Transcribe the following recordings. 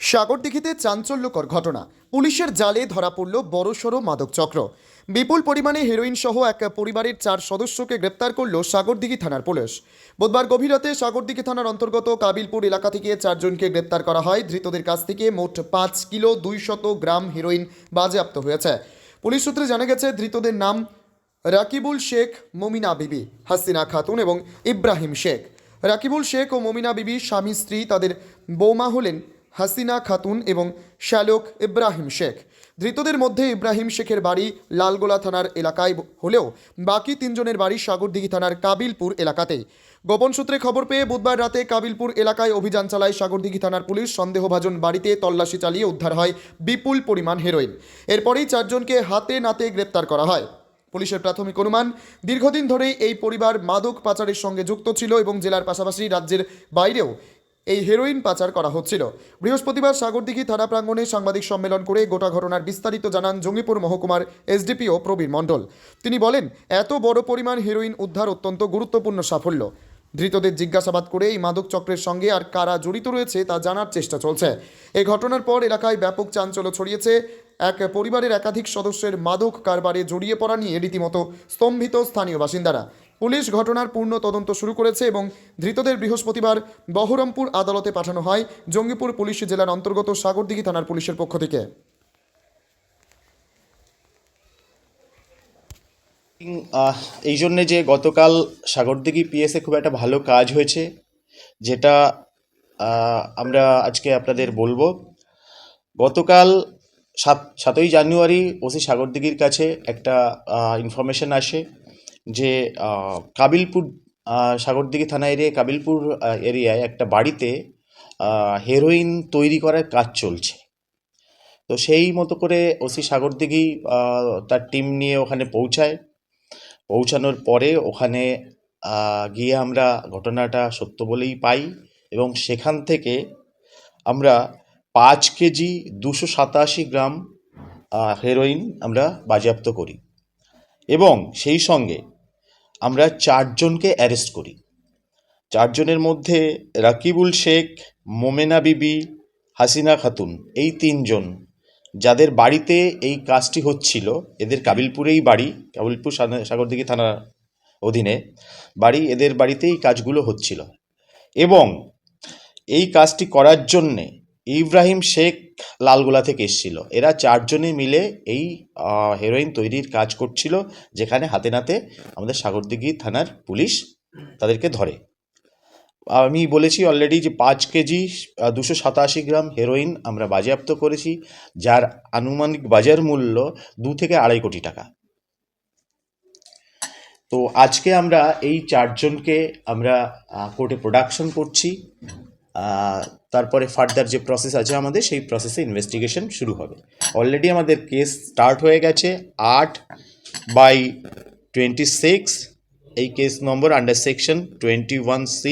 সাগরদিঘিতে চাঞ্চল্যকর ঘটনা, পুলিশের জালে ধরা পড়ল বড়সড় মাদক চক্র। বিপুল পরিমাণে হেরোইন সহ এক পরিবারের 4 সদস্যকে গ্রেপ্তার করল সাগরদিঘি থানার পুলিশ। বুধবার গভীর রাতে সাগরদিঘি থানার অন্তর্গত কাবিলপুর এলাকা থেকে 4 জনকে গ্রেপ্তার করা হয়। ধৃতদের কাছ থেকে মোট 5 কিলো 200 গ্রাম হেরোইন বাজেয়াপ্ত হয়েছে। পুলিশ সূত্রে জানা গেছে, ধৃতদের নাম রাকিবুল শেখ, মমিনা বিবি, হাসিনা খাতুন এবং ইব্রাহিম শেখ। রাকিবুল শেখ ও মমিনা বিবি স্বামী স্ত্রী। তাদের বৌমা হলেন হাসিনা খাতুন এবং শ্যালক ইব্রাহিম শেখ। ধৃতদের মধ্যে ইব্রাহিম শেখের বাড়ি লালগোলা থানার এলাকায় হলেও বাকি 3 জনের বাড়ি সাগরদিঘি থানার কাবিলপুর এলাকাতেই। গোপন সূত্রে খবর পেয়ে বুধবার রাতে কাবিলপুর এলাকায় অভিযান চালায় সাগরদিঘি থানার পুলিশ। সন্দেহভাজন বাড়িতে তল্লাশি চালিয়ে উদ্ধার হয় বিপুল পরিমাণ হেরোইন। এরপরেই 4 জনকে হাতে নাতে গ্রেপ্তার করা হয়। পুলিশের প্রাথমিক অনুমান, দীর্ঘদিন ধরেই এই পরিবার মাদক পাচারের সঙ্গে যুক্ত ছিল এবং জেলার পাশাপাশি রাজ্যের বাইরেও এই হেরোইন পাচার করা হচ্ছিল। বৃহস্পতিবার সাগরদিঘি থানা প্রাঙ্গণে সাংবাদিক সম্মেলন করে গোটা ঘটনার বিস্তারিত জানান জঙ্গিপুর মহকুমার এসডিপিও প্রবীর মণ্ডল। তিনি বলেন, এত বড় পরিমাণ হেরোইন উদ্ধার অত্যন্ত গুরুত্বপূর্ণ সাফল্য। ধৃতদের জিজ্ঞাসাবাদ করে এই মাদক চক্রের সঙ্গে আর কারা জড়িত রয়েছে তা জানার চেষ্টা চলছে। এই ঘটনার পর এলাকায় ব্যাপক চাঞ্চল্য ছড়িয়েছে। এক পরিবারের একাধিক সদস্যের মাদক কারবারে জড়িয়ে পড়া নিয়ে রীতিমতো স্তম্ভিত স্থানীয় বাসিন্দারা। পুলিশ ঘটনার পূর্ণ তদন্ত শুরু করেছে এবং ধৃতদের বৃহস্পতিবার বহরমপুর আদালতে পাঠানো হয় জঙ্গিপুর পুলিশ জেলার অন্তর্গত সাগরদিঘি থানার পুলিশের পক্ষ থেকে। এই জন্যে যে গতকাল সাগরদিঘি পিএসে খুব একটা ভালো কাজ হয়েছে, যেটা আমরা আজকে আপনাদের বলবো। গতকাল 7ই জানুয়ারি ওসি সাগরদিঘির কাছে একটা ইনফরমেশন আসে যে কাবিলপুর সাগরদিঘি থানা এরিয়ায় কাবিলপুর এরিয়ায় একটা বাড়িতে হেরোইন তৈরি করার কাজ চলছে। তো সেই মতো করে ওসি সাগরদিঘি তার টিম নিয়ে ওখানে পৌঁছানোর পরে ওখানে গিয়ে আমরা ঘটনাটা সত্য বলেই পাই এবং সেখান থেকে আমরা 5 কেজি 287 গ্রাম হেরোইন আমরা বাজেয়াপ্ত করি এবং সেই সঙ্গে আমরা 4 জনকে অ্যারেস্ট করি। 4 জনের মধ্যে রাকিবুল শেখ, মোমেনা বিবি, হাসিনা খাতুন, এই 3 জন যাদের বাড়িতে এই কাজটি হচ্ছিল, এদের কাবিলপুরেই বাড়ি, কাবিলপুর সাগরদিঘি থানার অধীনে বাড়ি, এদের বাড়িতেই কাজগুলো হচ্ছিল এবং এই কাজটি করার জন্যে ইব্রাহিম শেখ লালগোলা থেকে এসেছিল। এরা 4 জনে মিলে এই হেরোইন তৈরির কাজ করছিল, যেখানে হাতে নাতে আমাদের সাগরদিঘি থানার পুলিশ তাদেরকে ধরে। আমি বলেছি অলরেডি যে 5 কেজি 287 গ্রাম হেরোইন আমরা বাজেয়াপ্ত করেছি, যার আনুমানিক বাজার মূল্য 2 থেকে 2.5 কোটি টাকা। তো আজকে আমরা এই 4 জনকে আমরা কোর্টে প্রোডাকশন করছি। তারপরে ফার্দার যে প্রসেস আছে আমাদের, সেই প্রসেসে ইনভেস্টিগেশন শুরু হবে। অলরেডি আমাদের কেস স্টার্ট হয়ে গেছে 8/26। এই case number under section 21C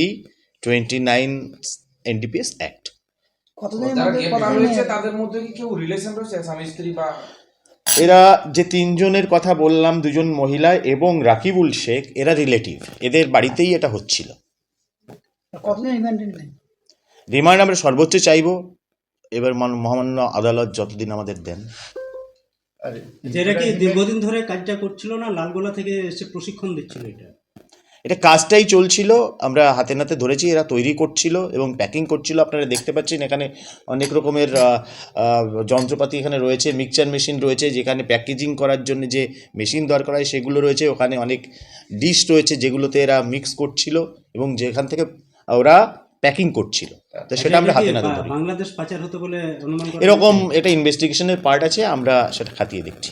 29 NDPS act. এরা যে 3 জনের কথা বললাম, 2 জন মহিলা এবং রাকিবুল শেখ, এরা রিলেটিভ, এদের বাড়িতেই এটা হচ্ছিল। রিমান্ড আমরা সর্বোচ্চ চাইব, এবার মহামান্য আদালত যতদিন আমাদের দেন। যেটা কি দীর্ঘদিন ধরে কাজটা করছিল না, লালগোলা থেকে এসে প্রশিক্ষণ দিচ্ছিল? এটা কাজটাই চলছিল, আমরা হাতে নাতে ধরেছি। এরা তৈরি করছিল এবং প্যাকিং করছিল। আপনারা দেখতে পাচ্ছেন এখানে অনেক রকমের যন্ত্রপাতি এখানে রয়েছে, মিক্সচার মেশিন রয়েছে, যেখানে প্যাকেজিং করার জন্য যে মেশিন দরকার হয় সেগুলো রয়েছে। ওখানে অনেক ডিশ রয়েছে যেগুলোতে এরা মিক্স করছিল এবং যেখান থেকে ওরা প্যাকিং করছিল। তো সেটা আমরা হাতে নাতে ধরি। বাংলাদেশ পাচার হতে বলে অনুমান করা এরকম এটা ইনভেস্টিগেশনের পার্ট আছে, আমরা সেটা খতিয়ে দেখছি।